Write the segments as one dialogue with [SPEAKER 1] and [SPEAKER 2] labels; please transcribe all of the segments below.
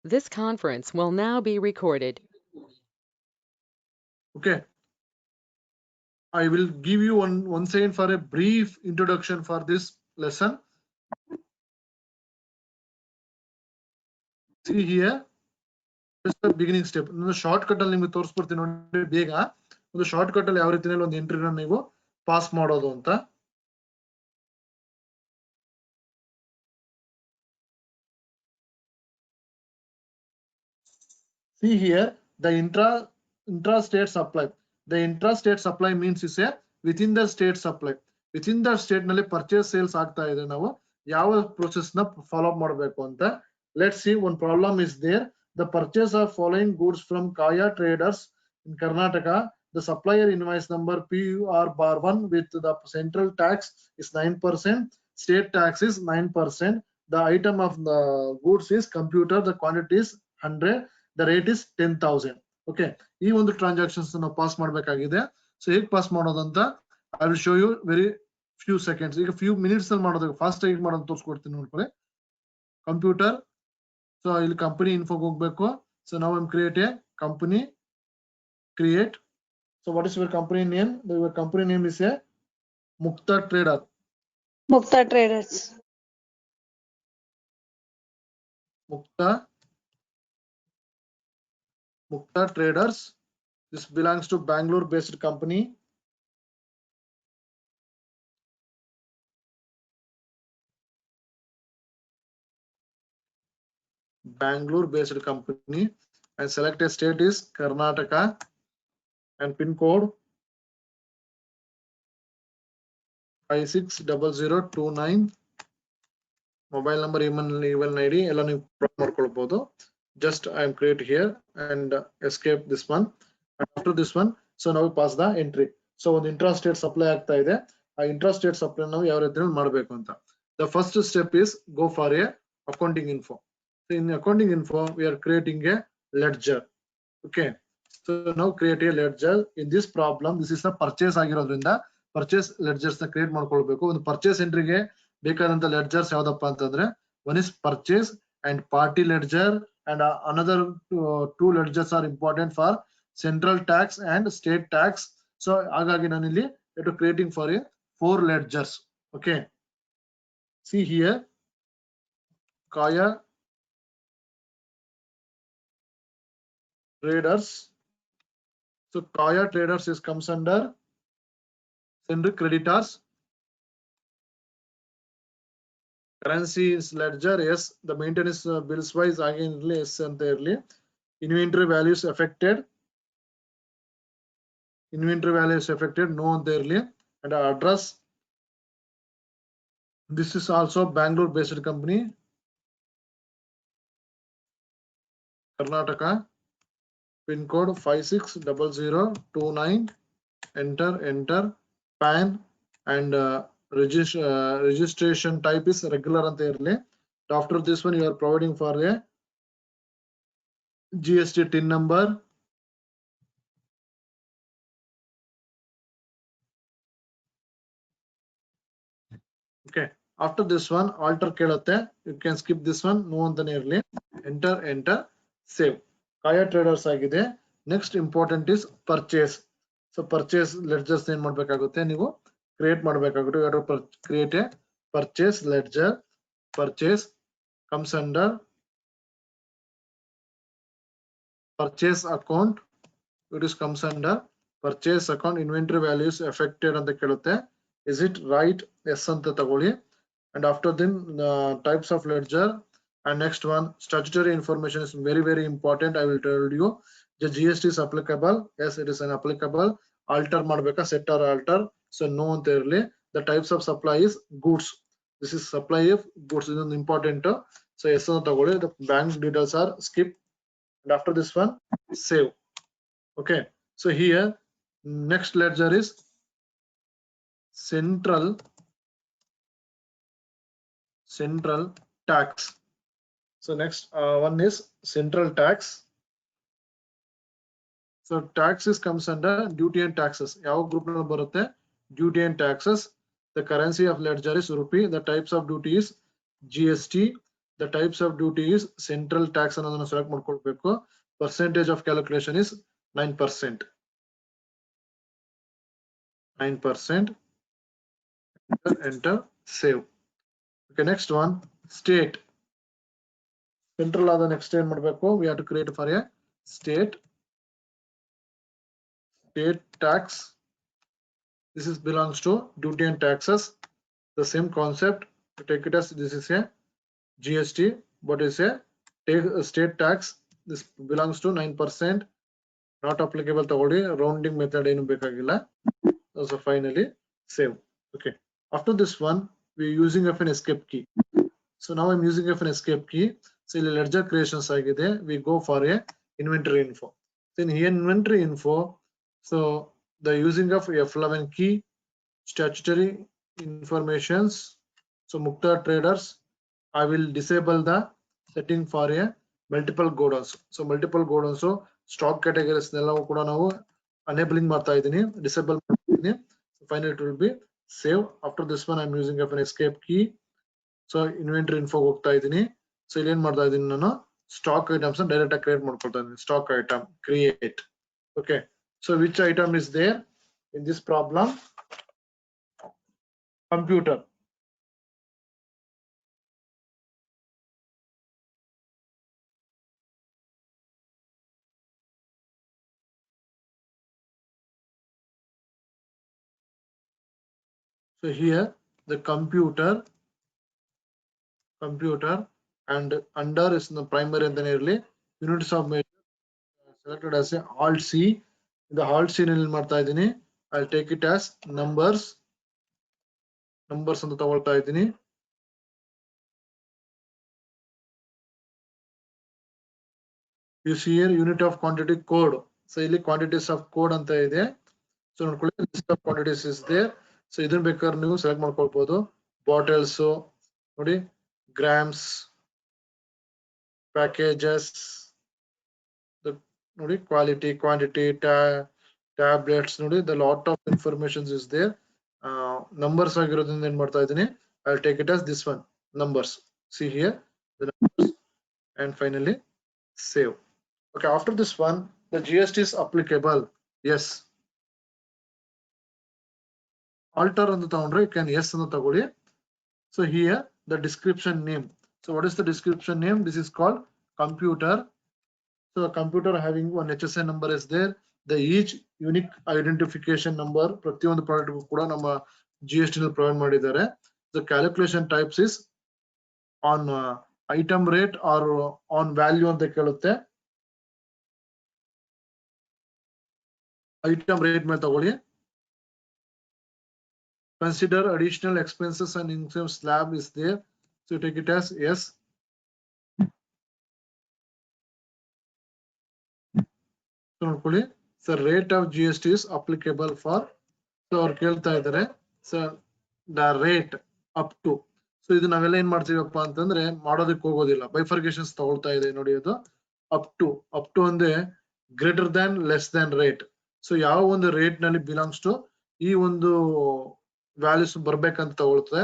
[SPEAKER 1] This conference will now be recorded.
[SPEAKER 2] Okay. I will give you one second for a brief introduction for this lesson. See here, just the beginning step. Shortcut ಅಲ್ಲಿ ನಿಮಗೆ ತೋರಿಸ್ಬಿಡ್ತೀನಿ ನೋಡಿ ಬೇಗ. ಒಂದು shortcut ಅಲ್ಲಿ ಯಾವ ರೀತಿಯಲ್ಲಿ ಒಂದು ಎಂಟ್ರಿನ ನೀವು ಪಾಸ್ ಮಾಡೋದು ಅಂತ. See here, the intra-state supply. The intra-state supply means is a within the state supply. Within the state ನಲ್ಲಿ purchase sales ಆಗ್ತಾ ಇದೆ ನಾವು ಯಾವ process ನ follow up ಮಾಡಬೇಕು ಅಂತ. Let's see, one problem is there. The purchase of following goods from Kaya traders in Karnataka. The supplier invoice number PUR-1 with the central tax is 9%. State tax is 9%. The item of the goods is computer. The quantity is 100. The rate is 10,000. Okay, ಈ ಒಂದು transactions ನಾವು pass ಮಾಡಬೇಕಾಗಿದೆ. So ಹೇಗೆ pass ಮಾಡೋದು ಅಂತ I will show you very few seconds. ಈಗ few minutes ಅಲ್ಲಿ ಮಾಡೋದು, ಫಾಸ್ಟ್ ಆಗಿ ಮಾಡೋದು ತೋರಿಸ್ಕೊಡ್ತೀನಿ ನೋಡ್ಕೊಳ್ಳಿ. ಕಂಪ್ಯೂಟರ್, ಸೊ ಇಲ್ಲಿ ಕಂಪನಿ ಇನ್ಫೋಗೆ ಹೋಗ್ಬೇಕು. ಸೊ ನಾವು create a company, create. So what is your company name? Your company name is a Mukta trader.
[SPEAKER 3] Mukta Traders.
[SPEAKER 2] Mukta Traders. This belongs to Bangalore based company. Bangalore based company, and select a state is Karnataka and pin code 560029. Mobile number, email ID ಎಲ್ಲ ನೀವು ಮಾಡ್ಕೊಳ್ಬಹುದು. Just I am create here and escape this one. And after this one, so now we pass the entry. So ಒಂದು intrastate supply ಆಗ್ತಾ ಇದೆ. ಆ intrastate supply ನಾವು ಯಾವ ರೀತಿಯಲ್ಲಿ ಮಾಡಬೇಕು ಅಂತ. The first step is go for a accounting info. So in accounting info, we are creating a ledger. Okay. So now create a ledger. In this problem, this is a purchase ಆಗಿರೋದ್ರಿಂದ purchase ledgers ನ create ಮಾಡ್ಕೊಳ್ಬೇಕು. ಒಂದು purchase entryಗೆ ಬೇಕಾದಂತ ledgers ಯಾವ್ದಪ್ಪ ಅಂತಂದ್ರೆ, one is purchase and party ledger, and another two ledgers are important for central tax and state tax. So ಹಾಗಾಗಿ ನಾನು ಇಲ್ಲಿ creating for a 4 ledgers. Okay. See here, Kaya Traders. So Kaya Traders is comes under sender creditors. Currency is ledger. Yes, the maintenance bills wise again yes and early. Inventory values affected. Inventory values affected. No early. And address. This is also Bangalore based company. Karnataka. Pin code 560029. Enter. PAN and registration type is regular and early. After this one, you are providing for a GST TIN number. Okay. After this one, alter kelutte. You can skip this one. No one early. Enter. Save. Kaya Traders agide. Next important is purchase. So purchase ledgers ಏನು ಮಾಡಬೇಕಾಗುತ್ತೆ, ನೀವು create ಮಾಡಬೇಕಾಗುತ್ತೆ. You have to create a purchase ledger. Purchase comes under purchase account. It is comes under purchase account. Inventory values affected ಅಂತ ಕೇಳುತ್ತೆ. Is it right? Yes anta ತಗೊಳ್ಳಿ. And after then types of ledger, and next one statutory information is very important. I will tell you the GST is applicable. Yes, it is an applicable. Alter ಮಾಡಬೇಕಾ, set or alter. So no ಅಂತ ಇರಲಿ. The types of supply is goods. This is supply of goods. This is important. So yes anta ತಗೊಳ್ಳಿ. The bank details are skip. And after this one, save. Okay. So here next ledger is central tax. So next one is central tax. So taxes comes under duty and taxes. ಯಾವ group ನಲ್ಲಿ ಬರುತ್ತೆ? Duty and taxes. The currency of ledger is rupee. The types of duty is GST. The types of duty is central tax ಅನ್ನೋದನ್ನ select ಮಾಡ್ಕೊಳ್ಬೇಕು. Percentage of calculation is 9%. 9%. Enter, save. Okay, next one, state. Central ಆದ next ಏನ್ ಮಾಡ್ಬೇಕು? We have to create for a state tax. This is belongs to duty and taxes. The same concept. Take it as this is a GST, but is a state tax. This belongs to 9%. Not applicable ತಗೊಳ್ಳಿ. Rounding method ಏನು ಬೇಕಾಗಿಲ್ಲ. So finally save. Okay. After this one, we are using of an escape key. So now I'm using of an escape key. So ಇಲ್ಲಿ ledger creations ಆಗಿದೆ. We go for a inventory info. Then here inventory info. So the using of F11 key, statutory informations. So Mukta traders, I will disable the setting for a multiple godowns. So multiple godowns, so stock categories ನೆಲ್ಲವೂ ಕೂಡ ನಾವು enabling ಮಾಡ್ತಾ ಇದ್ದೀನಿ, disable ಮಾಡ್ತಾ ಇದ್ದೀನಿ. So finally it will be save. After this one I'm using of an escape key. So inventory info ಹೋಗ್ತಾ ಇದ್ದೀನಿ. So ಇಲ್ಲಿ ಏನ್ ಮಾಡ್ತಾ ಇದ್ದೀನಿ ನಾನು stock items ಡೈರೆಕ್ಟ್ ಆಗಿ ಕ್ರಿಯೇಟ್ ಮಾಡ್ಕೊಳ್ತಾ ಇದ್ದೀನಿ. Stock item create. Okay. So which item is there in this problem? Computer. So here the computer and under is the primary and then early units of measure selected as a alt C. In the alt C ನಲ್ಲಿ ಮಾಡ್ತಾ ಇದ್ದೀನಿ. I'll take it as numbers ಅಂತ ತಗೊಳ್ತಾ ಇದ್ದೀನಿ. You see here unit of quantity code. So ಇಲ್ಲಿ quantities of code ಅಂತ ಇದೆ. So ನೋಡ್ಕೊಳ್ಳಿ list of quantities is there. So ಇದನ್ನ ಬೇಕಾದ್ರೆ ನೀವು ಸೆಲೆಕ್ಟ್ ಮಾಡ್ಕೊಳ್ಬಹುದು. Bottles ನೋಡಿ, grams, packages, the ನೋಡಿ quality, quantity, tablets ನೋಡಿ, the lot of informations is there. Numbers ಆಗಿರೋದ್ರಿಂದ ಏನ್ ಮಾಡ್ತಾ ಇದ್ದೀನಿ, I'll take it as this one, numbers. See here the numbers and finally save. Okay, after this one the GST is applicable. Yes. Alter ಅಂತ ತಗೊಂಡ್ರೆ you can yes ಅಂತ ತಗೊಳ್ಳಿ. So here the description name. So what is the description name? This is called computer. So a computer having one HSN number is there. The each unique identification number ಪ್ರತಿಯೊಂದು product ಕೂಡ ನಮ್ಮ GST ನಲ್ಲಿ provide ಮಾಡಿದ್ದಾರೆ. The calculation types is on item rate or on value ಅಂತ ಕೇಳುತ್ತೆ. Item rate ಮೇಲೆ ತಗೊಳ್ಳಿ. Consider additional expenses and income slab is there. So take it as yes. So ನೋಡ್ಕೊಳ್ಳಿ, so rate of GST is applicable for. So ಅವ್ರು ಕೇಳ್ತಾ ಇದ್ದಾರೆ, so the rate up to. So ಇದು ನಾವೆಲ್ಲ ಏನ್ ಮಾಡ್ತೀವಪ್ಪ ಅಂತಂದ್ರೆ ಮಾಡೋದಕ್ಕೆ ಹೋಗೋದಿಲ್ಲ, ಬೈಫರ್ಗೇಷನ್ಸ್ ತಗೊಳ್ತಾ ಇದೆ ನೋಡಿ. ಅದು up to ಅಂದ್ರೆ greater than less than rate. So ಯಾವ ಒಂದು ರೇಟ್ ನಲ್ಲಿ ಬಿಲಾಂಗ್ಸ್ ಟು ಈ ಒಂದು ವ್ಯಾಲ್ಯೂಸ್ ಬರ್ಬೇಕಂತ ತಗೊಳ್ತದೆ.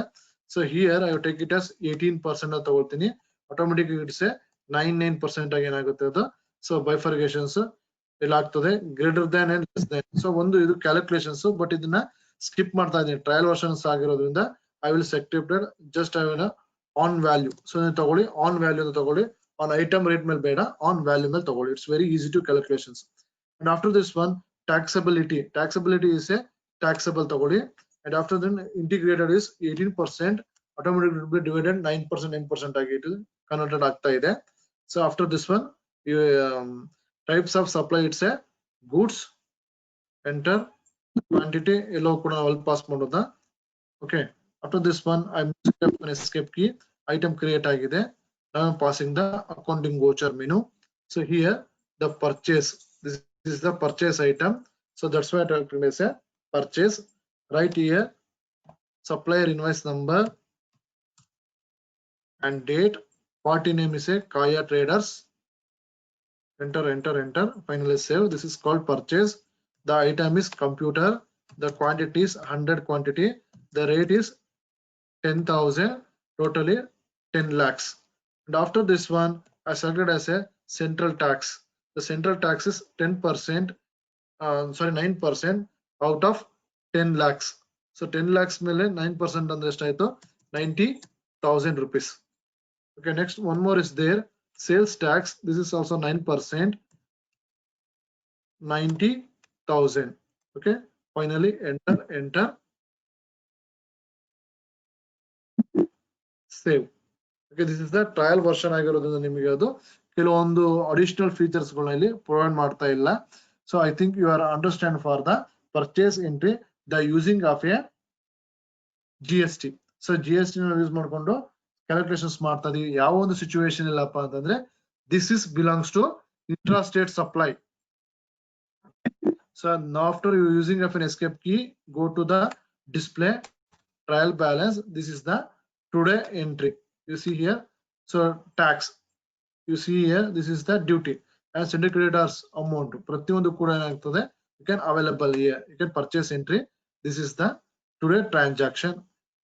[SPEAKER 2] So here I will take it as 18% ಅಂತ ತಗೊಳ್ತೀನಿ. ಆಟೋಮೆಟಿಕ್ ಇಟ್ಸ್ 99% ಆಗಿ ಏನಾಗುತ್ತೆ ಅದು. So bifurcations ಇಲ್ಲ ಆಗ್ತದೆ, greater than and less than. So ಒಂದು ಇದು ಕ್ಯಾಲ್ಕುಲೇಷನ್ಸ್, ಬಟ್ ಇದನ್ನ ಸ್ಕಿಪ್ ಮಾಡ್ತಾ ಇದ್ದೀನಿ, ಟ್ರಯಲ್ ವರ್ಷನ್ಸ್ ಆಗಿರೋದ್ರಿಂದ I will select just I will on value. So ನೀವು ತಗೊಳ್ಳಿ ಆನ್ ವ್ಯಾಲ್ಯೂ ಅಂತ ತಗೊಳ್ಳಿ, ಆನ್ ಐಟಮ್ ರೇಟ್ ಮೇಲೆ ಬೇಡ, ಆನ್ ವ್ಯಾಲ್ಯೂ ಮೇಲೆ ತಗೊಳ್ಳಿ. It's very easy to calculations. And after this one taxability is a taxable ತಗೊಳ್ಳಿ. And after then integrated is 18%, automatic will be divided 9% ಆಗಿ it is converted ಆಗ್ತಾ ಇದೆ. So after this one you types of supply, it's a goods, enter quantity ಎಲ್ಲವೂ ಕೂಡ ನಾವು ಅಲ್ಲಿ pass ಮಾಡೋದಾ. Okay, after this one I'm using an escape key, item create ಆಗಿದೆ. Now I'm passing the accounting voucher menu. So here the purchase, this is the purchase item. So that's why I will say purchase. Right here supplier invoice number and date. Party name is a Kaya Traders. Enter. Finally save. This is called purchase. The item is computer. The quantity is 100 quantity. The rate is 10,000. Totally 10 lakhs. And after this one, I selected as a central tax. The central tax is 10%, 9% out of 10 lakhs. So 10 lakhs ಮೇಲೆ 9% ಅಂದ್ರೆ ಎಷ್ಟಾಯ್ತು 90,000 rupees. Okay, next one more is there. Sales tax, this is also 9%, 90,000. Okay, finally enter, save. Okay, this is the trial version ಆಗಿರೋದ್ರಿಂದ ನಿಮಗೆ ಅದು ಕೆಲವೊಂದು additional features ಗಳನ್ನ ಇಲ್ಲಿ provide ಮಾಡ್ತಾ ಇಲ್ಲ. So I think you are understand for the purchase entry the using of a GST. So GST ನ use ಮಾಡ್ಕೊಂಡು ಕ್ಯಾಲ್ಕುಲೇಷನ್ಸ್ ಮಾಡ್ತಾ ಇದೀವಿ. ಯಾವ ಒಂದು ಸಿಚುವೇಶನ್ ಇಲ್ಲಪ್ಪ ಅಂತಂದ್ರೆ this is belongs to intra state supply. So now after you using of an escape key, go to the display trial balance. This is the today entry. You see here. So tax. You see here. This is the duty and sender creditors amount. ಪ್ರತಿಯೊಂದು ಕೂಡ ಏನಾಗ್ತದೆ you can available here. You can purchase entry. This is the today transaction.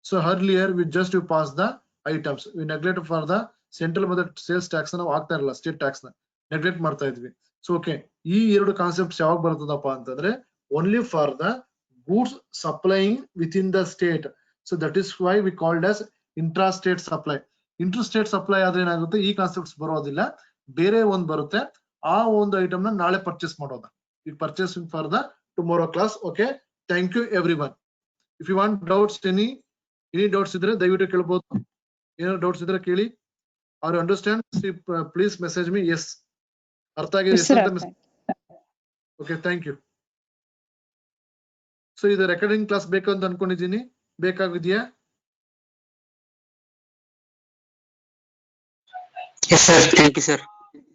[SPEAKER 2] So earlier we just to pass the items. We neglect for the central ಮತ್ತು sales tax ನಾವು ಹಾಕ್ತಾ ಇರಲ್ಲ, state tax ನ neglect ಮಾಡ್ತಾ ಇದ್ವಿ. So okay, ಈ ಎರಡು concepts ಯಾವಾಗ ಬರ್ತದಪ್ಪ ಅಂತಂದ್ರೆ only for the goods supplying with in the state. So that is why we called as intra state supply. Intra state supply ಆದ್ರೆ ಏನಾಗುತ್ತೆ, ಈ ಕಾನ್ಸೆಪ್ಟ್ಸ್ ಬರೋದಿಲ್ಲ, ಬೇರೆ ಒಂದ್ ಬರುತ್ತೆ. ಆ ಒಂದು ಐಟಮ್ ನ ನಾಳೆ ಪರ್ಚೇಸ್ ಮಾಡೋದ. ಈ purchasing for the tomorrow class. Okay, thank you everyone. If you want doubts, any doubts ಇದ್ರೆ ದಯವಿಟ್ಟು ಕೇಳ್ಬೋದು. ಏನೋ ಡೌಟ್ಸ್ ಇದ್ರೆ ಕೇಳಿ. Are understand, please message me. Yes, ಅರ್ಥ ಆಗಿದೆ? Okay, thank you. ಸೊ ಇದು ರೆಕಾರ್ಡಿಂಗ್ ಕ್ಲಾಸ್ ಬೇಕು ಅಂತ ಅನ್ಕೊಂಡಿದ್ದೀನಿ. ಬೇಕಾಗಿದೆಯಾ?
[SPEAKER 4] Yes sir, thank you sir.